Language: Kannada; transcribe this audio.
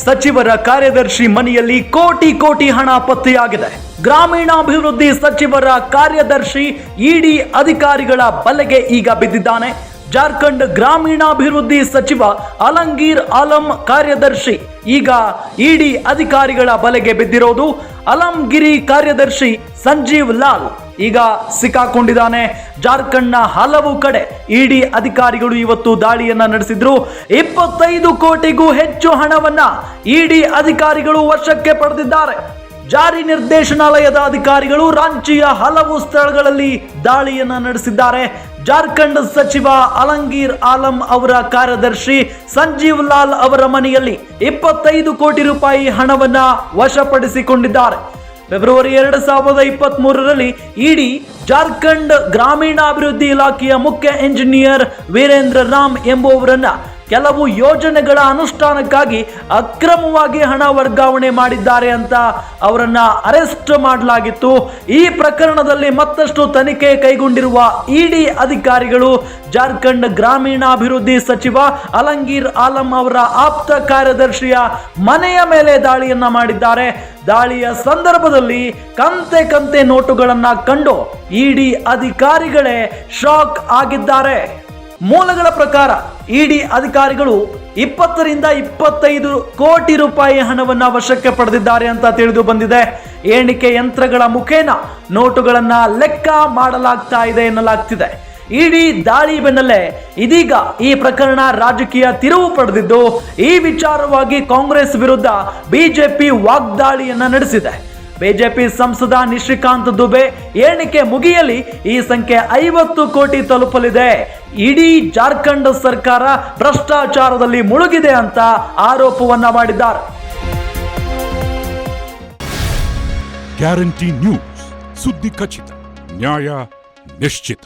ಸಚಿವರ ಕಾರ್ಯದರ್ಶಿ ಮನೆಯಲ್ಲಿ ಕೋಟಿ ಕೋಟಿ ಹಣ ಪತ್ತೆಯಾಗಿದೆ. ಗ್ರಾಮೀಣಾಭಿವೃದ್ಧಿ ಸಚಿವರ ಕಾರ್ಯದರ್ಶಿ ಇಡಿ ಅಧಿಕಾರಿಗಳ ಬಲೆಗೆ ಈಗ ಬಿದ್ದಿದ್ದಾನೆ. ಜಾರ್ಖಂಡ್ ಗ್ರಾಮೀಣಾಭಿವೃದ್ಧಿ ಸಚಿವ ಅಲಂಗೀರ್ ಆಲಂ ಕಾರ್ಯದರ್ಶಿ ಈಗ ಇಡಿ ಅಧಿಕಾರಿಗಳ ಬಲೆಗೆ ಬಿದ್ದಿರೋದು. ಅಲಂಗಿರಿ ಕಾರ್ಯದರ್ಶಿ ಸಂಜೀವ್ ಲಾಲ್ ಈಗ ಸಿಕ್ಕಾಕೊಂಡಿದ್ದಾನೆ. ಜಾರ್ಖಂಡ್ನ ಹಲವು ಕಡೆ ಇಡಿ ಅಧಿಕಾರಿಗಳು ಇವತ್ತು ದಾಳಿಯನ್ನ ನಡೆಸಿದ್ರು. 25 ಕೋಟಿಗೂ ಹೆಚ್ಚು ಹಣವನ್ನ ಇಡಿ ಅಧಿಕಾರಿಗಳು ವಶಕ್ಕೆ ಪಡೆದಿದ್ದಾರೆ. ಜಾರಿ ನಿರ್ದೇಶನಾಲಯದ ಅಧಿಕಾರಿಗಳು ರಾಂಚಿಯ ಹಲವು ಸ್ಥಳಗಳಲ್ಲಿ ದಾಳಿಯನ್ನ ನಡೆಸಿದ್ದಾರೆ. ಜಾರ್ಖಂಡ್ ಸಚಿವ ಅಲಂಗೀರ್ ಆಲಂ ಅವರ ಕಾರ್ಯದರ್ಶಿ ಸಂಜೀವ್ ಲಾಲ್ ಅವರ ಮನೆಯಲ್ಲಿ 25 ಕೋಟಿ ರೂಪಾಯಿ ಹಣವನ್ನ ವಶಪಡಿಸಿಕೊಂಡಿದ್ದಾರೆ. ಫೆಬ್ರವರಿ 2023ರಲ್ಲಿ ಇಡಿ ಜಾರ್ಖಂಡ್ ಗ್ರಾಮೀಣಾಭಿವೃದ್ಧಿ ಇಲಾಖೆಯ ಮುಖ್ಯ ಎಂಜಿನಿಯರ್ ವೀರೇಂದ್ರ ರಾಮ್ ಎಂಬುವವರನ್ನ ಕೆಲವು ಯೋಜನೆಗಳ ಅನುಷ್ಠಾನಕ್ಕಾಗಿ ಅಕ್ರಮವಾಗಿ ಹಣ ವರ್ಗಾವಣೆ ಮಾಡಿದ್ದಾರೆ ಅಂತ ಅವರನ್ನ ಅರೆಸ್ಟ್ ಮಾಡಲಾಗಿತ್ತು. ಈ ಪ್ರಕರಣದಲ್ಲಿ ಮತ್ತಷ್ಟು ತನಿಖೆ ಕೈಗೊಂಡಿರುವ ಇಡಿ ಅಧಿಕಾರಿಗಳು ಜಾರ್ಖಂಡ್ ಗ್ರಾಮೀಣಾಭಿವೃದ್ಧಿ ಸಚಿವ ಅಲಂಗೀರ್ ಆಲಂ ಅವರ ಆಪ್ತ ಕಾರ್ಯದರ್ಶಿಯ ಮನೆಯ ಮೇಲೆ ದಾಳಿಯನ್ನ ಮಾಡಿದ್ದಾರೆ. ದಾಳಿಯ ಸಂದರ್ಭದಲ್ಲಿ ಕಂತೆ ನೋಟುಗಳನ್ನ ಕಂಡು ಇಡಿ ಅಧಿಕಾರಿಗಳೇ ಶಾಕ್ ಆಗಿದ್ದಾರೆ. ಮೂಲಗಳ ಪ್ರಕಾರ ಇಡಿ ಅಧಿಕಾರಿಗಳು 20 ರಿಂದ 25 ಕೋಟಿ ರೂಪಾಯಿ ಹಣವನ್ನ ವಶಕ್ಕೆ ಪಡೆದಿದ್ದಾರೆ ಅಂತ ತಿಳಿದು ಬಂದಿದೆ. ಎಣಿಕೆ ಯಂತ್ರಗಳ ಮುಖೇನ ನೋಟುಗಳನ್ನ ಲೆಕ್ಕ ಮಾಡಲಾಗ್ತಾ ಇದೆ ಎನ್ನಲಾಗ್ತಿದೆ. ಇಡಿ ದಾಳಿ ಬೆನ್ನಲ್ಲೇ ಇದೀಗ ಈ ಪ್ರಕರಣ ರಾಜಕೀಯ ತಿರುವು ಪಡೆದಿದ್ದು, ಈ ವಿಚಾರವಾಗಿ ಕಾಂಗ್ರೆಸ್ ವಿರುದ್ಧ ಬಿಜೆಪಿ ವಾಗ್ದಾಳಿಯನ್ನ ನಡೆಸಿದೆ. ಬಿಜೆಪಿ ಸಂಸದ ನಿಶಿಕಾಂತ್ ದುಬೆ ಎಣಿಕೆ ಮುಗಿಯಲಿ ಈ ಸಂಖ್ಯೆ 50 ಕೋಟಿ ತಲುಪಲಿದೆ. ಇಡೀ ಜಾರ್ಖಂಡ್ ಸರ್ಕಾರ ಭ್ರಷ್ಟಾಚಾರದಲ್ಲಿ ಮುಳುಗಿದೆ ಅಂತ ಆರೋಪವನ್ನ ಮಾಡಿದ್ದಾರೆ. ಗ್ಯಾರಂಟಿ ನ್ಯೂಸ್, ಸುದ್ದಿ ಖಚಿತ, ನ್ಯಾಯ ನಿಶ್ಚಿತ.